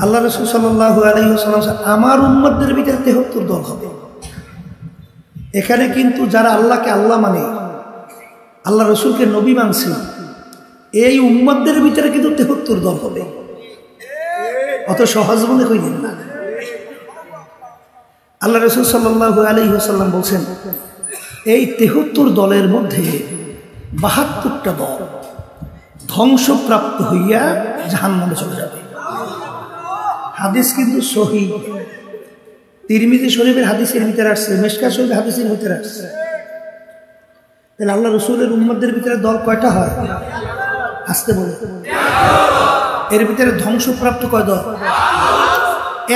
আল্লাহ রাসূল সাল্লাল্লাহু আলাইহি ওয়াসাল্লাম আমার উম্মতদের ভিতরে ৭৩ দল হবে। এখানে কিন্তু যারা আল্লাহকে আল্লাহ মানে, আল্লাহ রসুলকে নবী মানছে, এই উম্মতদের ভিতরে কিন্তু ৭৩ দল হবে। অত সহজ মনে করেন না। আল্লাহ রসুল সাল্লাল্লাহু আলাইহি ওয়াসাল্লাম বলছেন এই ৭৩ দলের মধ্যে ৭২টা দল ধ্বংসপ্রাপ্ত হইয়া জাহান্নামে চলে যাবে। হাদিস কিন্তু সহিহ, তিরমিজি শরীফের হাদিসের ভিতরে আসছে, মিশকাত শরীফের হাদিসের ভিতরে আসছে। তাহলে আল্লাহ রসুলের উম্মতদের ভিতরে দল কয়টা হয়? আসতে বলে, এর ভিতরে ধ্বংসপ্রাপ্ত কয় দল?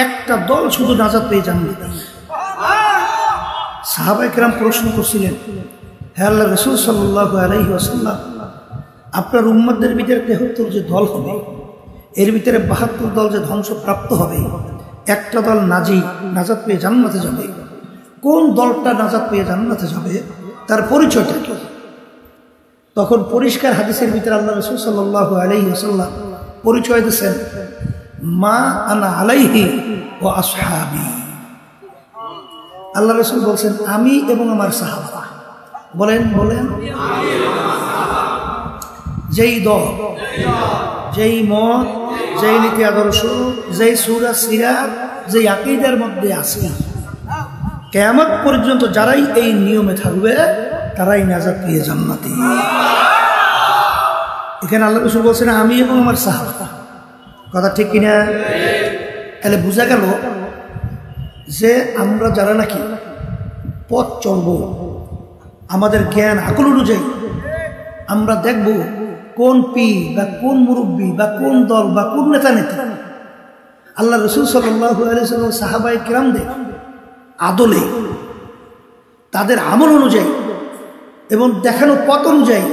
একটা দল শুধু নাজাত পেয়ে জান্নাতে। সাহাবায়ে কেরাম প্রশ্ন করছিলেন, হে আল্লাহ রসুল সাল্লাল্লাহু আলাইহি ওয়াসাল্লাম, আপনার উম্মতদের ভিতরে ৭৩ যে দল হবে, এর ভিতরে ৭২ দল যে ধ্বংসপ্রাপ্ত হবে, একটা দল নাজাত পেয়ে জান্নাতে যাবে, কোন দলটা নাজাত পেয়ে জান্নাতে যাবে তার পরিচয়টা কি? তখন পরিষ্কার হাদিসের ভিতরে আল্লাহ রাসূল সাল্লাল্লাহু আলাইহি ওয়াসাল্লাম পরিচয় দিয়েছেন, মা আনা আলাইহি ওয়া আসহাবি। আল্লাহ রাসূল বলছেন আমি এবং আমার সাহাবা। বলেন বলেন, যেই দল, যেই মত, যেই নীতি আদর্শ, যেই সূরা সিরাত, যেই আকীদার মধ্যে আছে, কিয়ামত পর্যন্ত যারাই এই নিয়মে থাকবে তারাই নাজাত পেয়ে জান্নাতি। এখানে আল্লাহ রাসূল বলছেন আমি এবং আমার সাহাবা। কথা ঠিক কিনা? তাহলে বোঝা গেল যে আমরা যারা নাকি পথ চলব, আমাদের জ্ঞান আকল অনুযায়ী আমরা দেখব কোন পীর বা কোন মুরব্বী বা কোন দল বা কোন নেতা নেতা আল্লাহ রাসূল সাল্লাল্লাহু আলাইহি ওয়াসাল্লাম সাহাবায়ে কিরামদের আদলে, তাদের আমল অনুযায়ী এবং দেখানো পথ অনুযায়ী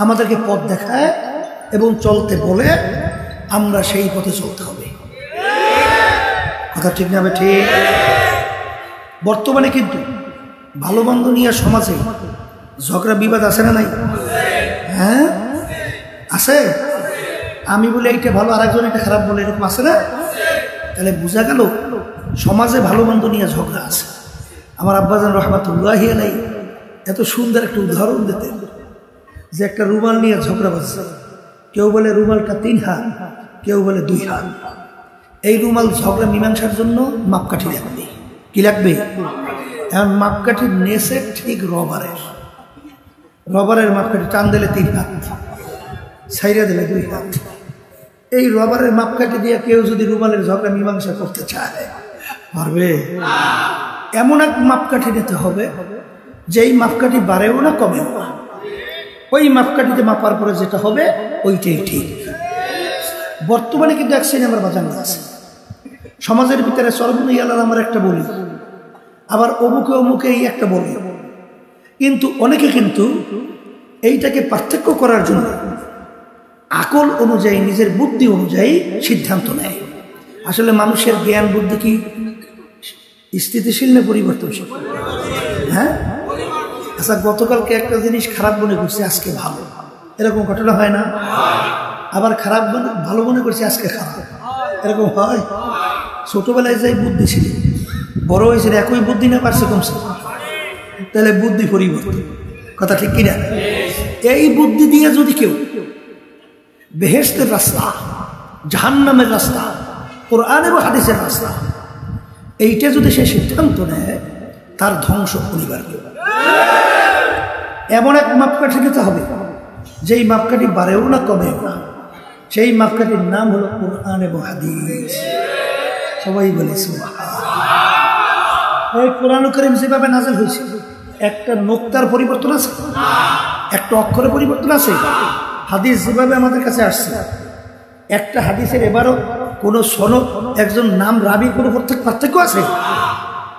আমাদেরকে পথ দেখায় এবং চলতে বলে, আমরা সেই পথে চলতে হবে। কথা ঠিক না? ঠিক। বর্তমানে কিন্তু ভালো মন্দ নিয়ে সমাজে ঝগড়া বিবাদ আছে না নাই? হ্যাঁ আছে। আমি বলে এইটা ভালো, আরেকজন এটা খারাপ বলে, এরকম আছে না? তাহলে বোঝা গেল সমাজে ভালো মন্দ নিয়ে ঝগড়া আছে। আমার আব্বাজান রহমাতুল্লাহি আলাইহি এত সুন্দর একটা উদাহরণ দিতেন যে একটা রুমাল নিয়ে ঝগড়া বাজছে, কেউ বলে রুমালটা 3 হাত, কেউ বলে 2 হাত। এই রুমাল ঝগড়া মীমাংসার জন্য মাপকাঠি লাগবে। কি লাগবে? এখন মাপকাঠির নেছে ঠিক রবারের মাপকাঠি টান দিলে 3 হাত, ছাইরা দিলে 2 হাত। এই রবারের মাপকাঠি দিয়ে কেউ যদি রুমালের ঝগড়া মীমাংসা করতে চায় পারবে? এমন এক মাপকাঠি নিতে হবে যেই মাপকাঠি বাড়েও না কমেও না, ওই মাপকাঠিতে মাপার পরে যেটা হবে ওইটাই ঠিক। বর্তমানে কিন্তু এক শ্রেণী আমার বাজানো আছে সমাজের ভিতরে, সর্বনই আল্লাহ আমার একটা বলি, আবার অমুকে অমুকে এই একটা বলি, কিন্তু অনেকে কিন্তু এইটাকে পার্থক্য করার জন্য আকল অনুযায়ী, নিজের বুদ্ধি অনুযায়ী সিদ্ধান্ত নেয়। আসলে মানুষের জ্ঞান বুদ্ধি কি স্থিতিশীল না পরিবর্তনশীল? হ্যাঁ। আচ্ছা, গতকালকে একটা জিনিস খারাপ মনে করছে আজকে ভালো, এরকম ঘটনা হয় না? আবার খারাপ ভালো মনে করছে আজকে খারাপ, এরকম হয়? ছোটবেলায় যে বুদ্ধি ছিল, বড় হয়েছিল একই বুদ্ধি না, পারছে কমছে, তাহলে বুদ্ধি পরিবর্তন। কথা ঠিক কিনা? এই বুদ্ধি দিয়ে যদি কেউ বেহেশতের রাস্তা, জাহান্নামের রাস্তা, কোরআন এবং হাদিসের রাস্তা, এইটা যদি সে সিদ্ধান্ত নেয়, তার ধ্বংস অনিবার্য। এমন এক মাপকাঠি দিতে হবে যেই মাপকাঠি বাড়েও না কমেও না, সেই মাপকাঠির নাম হলো কোরআন এবং হাদিস। সবাই বলে সুবহানাল্লাহ। এই কোরআন কারীম যেভাবে নাযিল হয়েছে, একটা নোক্তার পরিবর্তন আছে, একটা অক্ষরের পরিবর্তন আছে। হাদিস যেভাবে আমাদের কাছে আসছে, একটা হাদিসের এবারও কোনো সনদ, একজন নাম, রাবি, কোনো পার্থক্য আছে?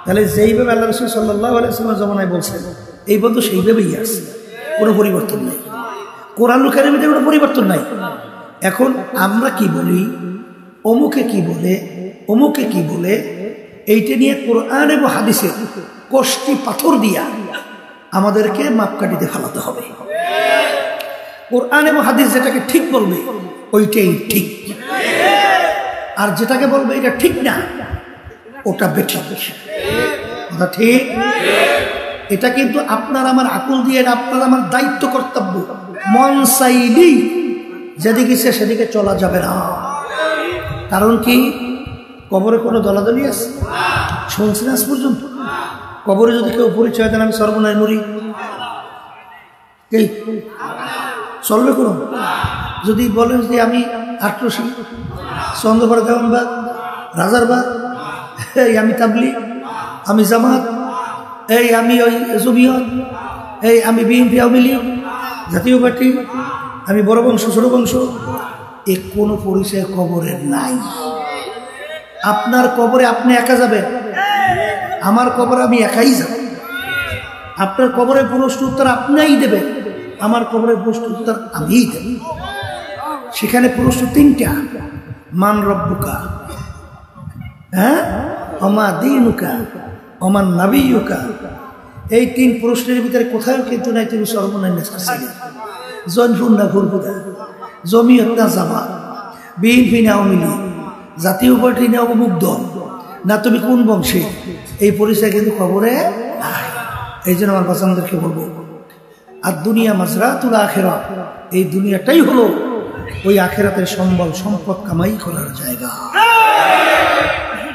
তাহলে যেইভাবে আল্লাহ রাসূল সাল্লাল্লাহু আলাইহি ওয়াসাল্লাম জমানায় বলছেন, এই বন্ধু সেইভাবেই আছে, কোনো পরিবর্তন নেই। কোরআন কারীমে কোনো পরিবর্তন নাই। এখন আমরা কি বলি, অমুকে কি বলে, অমুকে কি বলে, এইটা নিয়ে কোরআন এবং হাদিসের কষ্টি পাথর দিয়া আমাদেরকে মাপকাঠিতে ফেলাতে হবে। কোরআন এবং হাদিস যেটাকে ঠিক বলবে ওইটাই ঠিক। আর যেটাকে বলবে এটা ঠিক না ওটা বেঠিক। কথা ঠিক? এটা কিন্তু আপনার আমার আকল দিয়ে, আপনার আমার দায়িত্ব কর্তব্য। মন চাইলেই যেদিকে ইচ্ছে সেদিকে চলা যাবে না। কারণ কি, কবরে কোনো দলাদলি আছে? শুনছেন আজ পর্যন্ত? কবরে যদি কেউ পরিচয় দেন আমি সর্বনয় মরি, এই চলবে কোনো? যদি বলেন যে আমি আটরশি, চন্দ্রপাড়া দেওয়ানবাগ, রাজারবাগ, এই আমি তাবলিগ, আমি জামাত, এই আমি ওই জমিয়ত, এই আমি বিএনপি আওয়ামী লীগ জাতীয় পার্টি, আমি বড় বংশ ছোট বংশ, এ কোনো পরিচয় কবরের নাই। আপনার কবরে আপনি একা যাবেন, আমার কবরে আমি একাই যাব। আপনার কবরের প্রশ্ন উত্তর আপনিই দেবেন, আমার কবরের প্রশ্ন উত্তর আমিই দেব। সেখানে প্রশ্ন তিনটা, মান রব্বুকা, হ্যাঁ, অমা দীনুকা, অমান নাবিয়ুকা। এই তিন প্রশ্নের ভিতরে কোথাও কিন্তু নাই তুমি সর্বনয় জনফুন না ঘুরবুদা, জমিয়ত না জামাত, বিএনপি না আওয়ামী লীগ, জাতীয় পার্টি না অমুক দল, না তুমি কোন বংশে, এই পরিচয় কিন্তু খবরে নাই। এই জন্য আমার বাচ্চাদেরকে বলবো, আর দুনিয়া মাজরাতুল আখিরাত, এই দুনিয়াটাই হলো ওই আখিরাতের সম্বল সম্পদ কামাই করার জায়গা।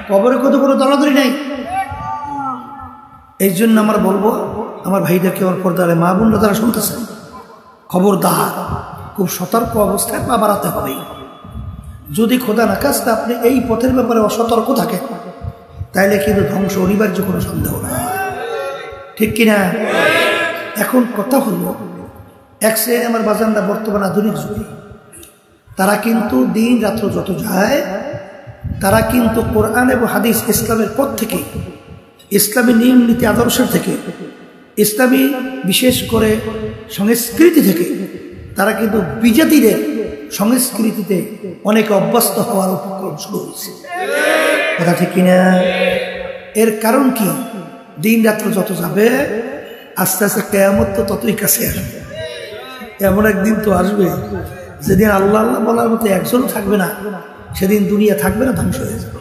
কবরে কত বড় দলাদলি নাই। এই জন্য আমরা বলবো আমার ভাইদেরকে, আমার পর্দারে মা বোনরা তারা শুনতেছেন, খবরদার, খুব সতর্ক অবস্থায় পা বাড়াতে হবে। যদি খোদা না কাজটা আপনি এই পথের ব্যাপারে অসতর্ক থাকেন, তাইলে কিন্তু ধ্বংস অনিবার্য, কোনো সন্দেহ না। ঠিক কিনা? এখন কথা হলো, এক শ্রেণী আমার বাজানরা বর্তমান আধুনিক যুগে, তারা কিন্তু দিন রাত্র যত যায়, তারা কিন্তু কোরআন এবং হাদিস, ইসলামের পথ থেকে, ইসলামী নিয়ম নীতি আদর্শের থেকে, ইসলামী বিশেষ করে সংস্কৃতি থেকে তারা কিন্তু বিজাতিদের সংস্কৃতিতে অনেকে অভ্যস্ত হওয়ার উপক্রম শুরু হয়েছে। কথা ঠিক কিনা? এর কারণ কি, দিন রাত্র যত যাবে আস্তে আস্তে কিয়ামত তো ততই কাছে আসবে। এমন একদিন তো আসবে যেদিন আল্লাহ আল্লাহ বলার মতো একজনও থাকবে না, সেদিন দুনিয়া থাকবে না, ধ্বংস হয়ে যাবে।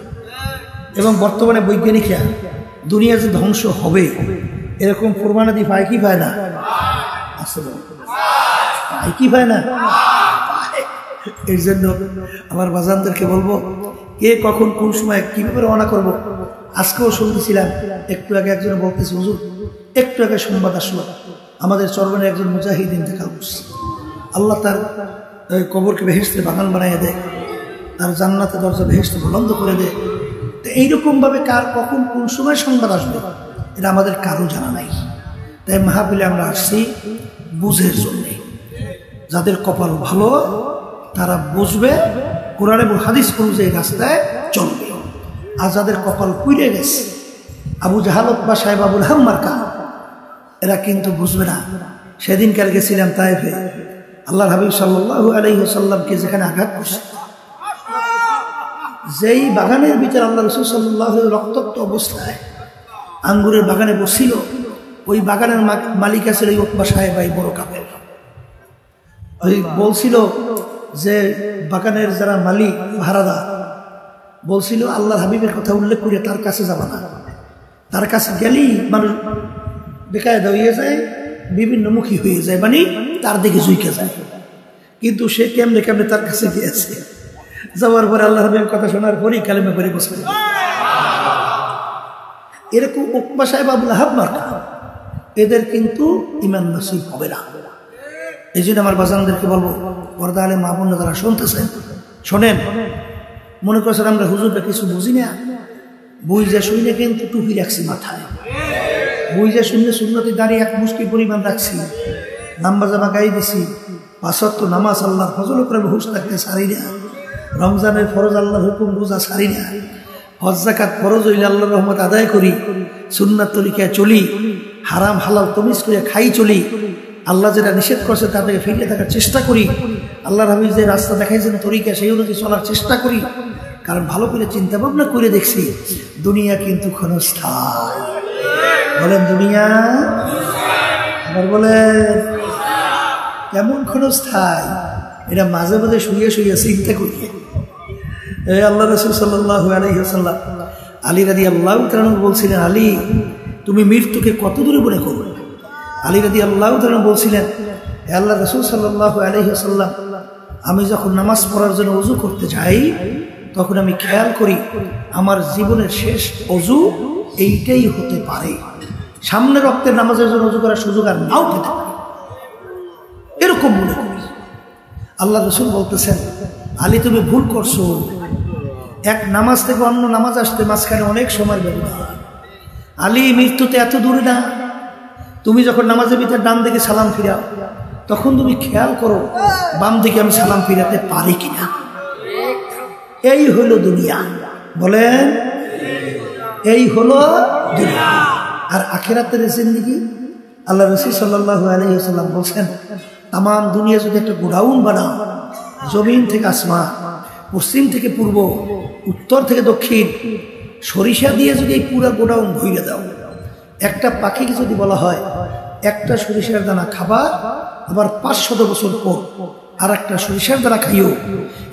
এবং বর্তমানে বৈজ্ঞানিকরা দুনিয়া যে ধ্বংস হবে এরকম প্রমাণাদি পায় কি পায় না? আসলে পায় কি পায় না? এই জন্য আমার বাজানদেরকে বলবো, কে কখন কোন সময় কিভাবে রওনা করবো। আজকেও শুনতেছিলাম, একটু আগে একজন বলতেছে, হুজুর একটু আগে সংবাদ আসলো, আমাদের চরমনের একজন মুজাহিদিন দেখা করছে, আল্লাহ তার কবরকে বেহেশতের বাগান বানিয়ে দেয়, তার জান্নাতের দরজা বেহেশতে বুলন্দ করে দেয়। তো এইরকমভাবে কার কখন কোন সময় সংবাদ আসবে এটা আমাদের কারো জানা নাই। তাই মাহফিলে আমরা আসছি বুঝের জন্যে। যাদের কপাল ভালো তারা বুঝবে, কোরআন এবং হাদিস অনুযায়ী রাস্তায় চলবে। আর যাদের কপাল পুড়ে গেছে, আবু জাহালত বা সাহেব আবুল হাম্মার কা, এরা কিন্তু বুঝবে না। সেদিনকার গেছিলাম তায়েফে, আল্লাহর হাবিব সাল্লাল্লাহু আলাইহি ওয়াসাল্লামকে যেখানে আঘাত করছে, যেই বাগানের ভিতরে আল্লাহ রাসূল সাল্লাল্লাহু আলাইহি রক্তাক্ত অবস্থায় আঙ্গুরের বাগানে বসছিল, ওই বাগানের মালিক আছে ওই উতবা সাহেব, এই বড় কাপের। ওই বলছিল যে বাগানের যারা মালিক ভাড়াদার বলছিল, আল্লাহর হাবিবের কথা উল্লেখ করে তার কাছে যাবা না, তার কাছে গেলেই মানুষ বেকায়দা হয়ে যায়, বিভিন্ন মুখী হয়ে যায়, মানে তার দিকে ঝুঁকে যায়। কিন্তু সে কেমনে কেমনে তার কাছে গিয়েছে, যাওয়ার পরে আল্লাহর হাবিবের কথা শোনার পরেই কালেমা করে বসে। এরকম উকবা সাহেব আবুল আহাব মার্কা, এদের কিন্তু ইমান নসিব হবে না। এই জন্য আমার বাজানদেরকে বলবো, পর্দা আলে মা বোনরা যারা শুনতেছেন, শোনেন, মনে করছেন আমরা হুজুরটা কিছু বুঝি না, বুঝে শুনে কিন্তু টুপি রাখছি মাথায়, বুঝে শুনে সুন্নতি দাঁড়িয়ে এক মুষ্টি পরিমাণ রাখছি, নাম্বার জামা গাই দিছি, ৫ ওয়াক্ত নামাজ আল্লাহর ফজল করে হুশ থাকতে সারি না, রমজানের ফরজ আল্লাহর হুকুম রোজা সারি না, হজ যাকাত ফরজ হইলে আল্লাহর রহমত আদায় করি, সুন্নাত তরিকায় চলি, হারাম হালাল তমিজ করে খাই চলি, আল্লাহ যেটা নিষেধ করছে তা থেকে ফিরে থাকার চেষ্টা করি, আল্লাহর হাবিব যে রাস্তা দেখাইছেন তরিকা সেই অনুযায়ী চলার চেষ্টা করি। কারণ ভালো করে চিন্তা ভাবনা করে দেখছি, দুনিয়া কিন্তু ক্ষণস্থায়ী। বলেন দুনিয়া, আবার বলেন কেমন ক্ষণস্থায়ী, এটা মাঝে মাঝে শুয়ে শুয়ে চিন্তা করি। আল্লাহ রাসূল সাল্লাল্লাহু আলাইহি ওয়াসাল্লাম আলী রাদিয়াল্লাহু তাআলা বলছিলেন, আলী তুমি মৃত্যুকে কত দূরে মনে করো? আলী রাদিয়াল্লাহু তাআলা বলছিলেন, হে আল্লাহ রাসূল সাল্লাল্লাহু আলাইহি ওয়াসাল্লাম, আমি যখন নামাজ পড়ার জন্য ওযু করতে যাই তখন আমি খেয়াল করি আমার জীবনের শেষ ওযু এইটাই হতে পারে, সামনে রক্তের নামাজের জন্য ওযু করার সুযোগ আর নাও পেতে পারি, এরকম মনে করি। আল্লাহ রাসূল বলতেছেন, আলী তুমি ভুল করছো, এক নামাজ থেকে অন্য নামাজ আসতে মাঝখানে অনেক সময় ব্যবধান। আলী মৃত্যুতে এত দূরে না, তুমি যখন নামাজের ভিতরে ডান দিকে সালাম ফিরাও তখন তুমি খেয়াল করো বাম দিকে আমি সালাম ফিরাতে পারি কিনা। এই হলো দুনিয়া, বলেন এই হলো দুনিয়া। আর আখিরাতের জিন্দেগি আল্লাহ রাসূল সাল্লাল্লাহু আলাইহি ওয়াসাল্লাম বলেন, তাম দুনিয়া যদি একটা গোডাউন বানাও, জমিন থেকে আসমান, পশ্চিম থেকে পূর্ব, উত্তর থেকে দক্ষিণ, সরিষা দিয়ে যদি এই পুরো গোডাউন ভরে দাও, একটা পাখিকে যদি বলা হয় একটা সরিষার দানা খাবা, আবার 500 বছর পর আর একটা সরিষার দানা খাইও,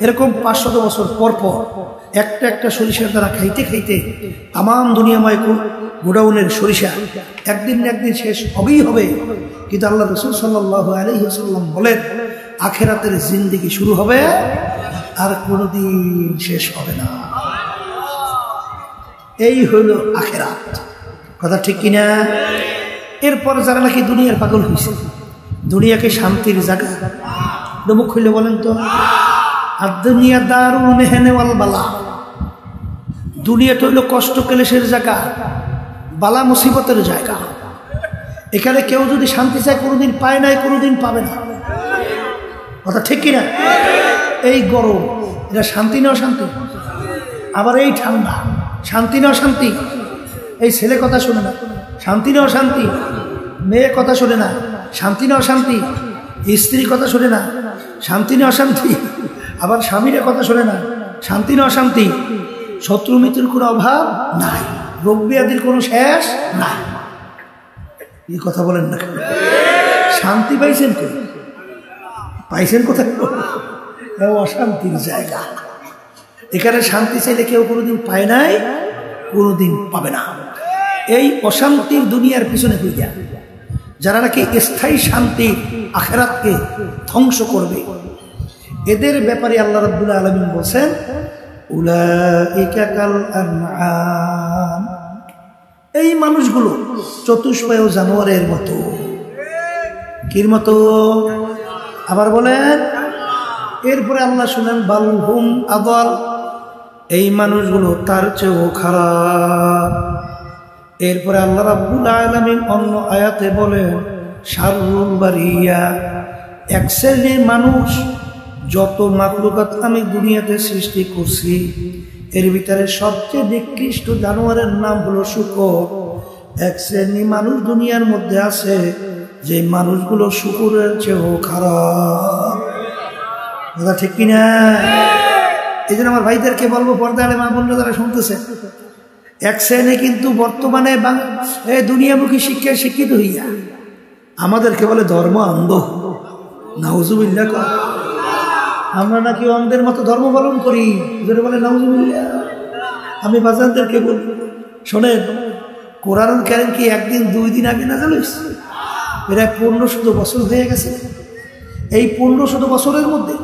এরকম 500 বছর পর পর একটা একটা সরিষার দানা খাইতে খাইতে তাম দুনিয়াময় গোডাউনের সরিষা একদিন না একদিন শেষ হবেই হবে। কিন্তু আল্লাহ রাসূল সাল্লাল্লাহু আলাইহি ওয়াসাল্লাম বলেন, আখিরাতের জিন্দেগি শুরু হবে আর কোনোদিন শেষ হবে না। এই হলো আখিরাত, কথা ঠিক কিনা? এরপর যারা নাকি দুনিয়ার পাগল হয়েছে, দুনিয়াকে শান্তির জায়গা, মুখ খুলে বলেন তো, আর দুনিয়া দারুন মেহনে ওয়াল বালা, দুনিয়াটা হইল কষ্ট ক্লেশের জায়গা, বালা মুসিবতের জায়গা। এখানে কেউ যদি শান্তি চায় কোনোদিন পায় নাই, কোনোদিন পাবে না, কথা ঠিক কিনা? এই গরম এটা শান্তি না অশান্তি? আবার এই ঠান্ডা শান্তি না অশান্তি? এই ছেলে কথা শোনে না, শান্তি না অশান্তি? মেয়ে কথা শোনে না, শান্তি না অশান্তি? স্ত্রী কথা শোনে না, শান্তি না অশান্তি? আবার স্বামীরা কথা শোনে না, শান্তি না অশান্তি? শত্রু মিত্রের কোনো অভাব নাই, রোগ ব্যাধির কোনো শেষ নাই। এই কথা বলেন না, শান্তি পাইছেন কই? পাইছেন কোথায়? অশান্তির জায়গা। এখানে শান্তি চাইলে কেউ কোনোদিন পায় নাই, কোনোদিন পাবে না। এই অশান্তির দুনিয়ার পিছনে হইয়া যারা নাকি স্থায়ী শান্তি আখিরাতকে ধ্বংস করবে, এদের ব্যাপারে আল্লাহ রাব্বুল আলামিন বলেন, উলাইকা কাল আনআম, এই মানুষগুলো চতুষ্পায় জানোয়ারের মতো। কির মতো? আবার বলেন। এরপরে আল্লাহ শুনেন, বাল হুম আদাল, এই মানুষগুলো তার চেয়েও খারাপ। এরপরে আল্লাহ রাব্বুল আলামিন অন্য আয়াতে বলেন, শাররুল বারিয়া, এক শ্রেণীর মানুষ, যত মাখলুকাত আমি দুনিয়াতে সৃষ্টি করছি এর ভিতরে সবচেয়ে নিকৃষ্ট জানোয়ারের নাম হলো শূকর। এক শ্রেণী মানুষ দুনিয়ার মধ্যে আছে যে মানুষগুলো শূকরের চেয়েও খারাপ, কথা ঠিক কিনা? এই জন্য আমার ভাইদেরকে বলবো, পর্দা আলে মা বোনরা যারা শুনতেছে, এক শ্রেণী কিন্তু বর্তমানে দুনিয়ামুখী শিক্ষায় শিক্ষিত হইয়া আমাদেরকে বলে ধর্ম অন্ধ। নাউজুবিল্লাহ, আমরা নাকি অন্ধের মতো ধর্ম পালন করি, যেটা বলে নাউজুবিল্লাহ। আমি বাজারদেরকে বলি, শোনেন, কোরআনুল কারীম কি একদিন 2 দিন আগে নাযিল হয়েছে? প্রায় 1500 বছর হয়ে গেছে। এই 1500 বছরের মধ্যে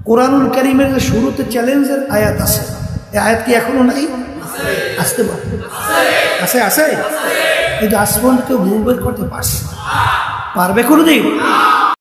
কোরআনুল কারীমের যে শুরুতে চ্যালেঞ্জের আয়াত আছে, এই আয়াত কি এখনো নাই? আসতে পারে, আছে আছে, কিন্তু আজ পর্যন্ত কেউ মুভ বের করতে পারবে কোনোদিন?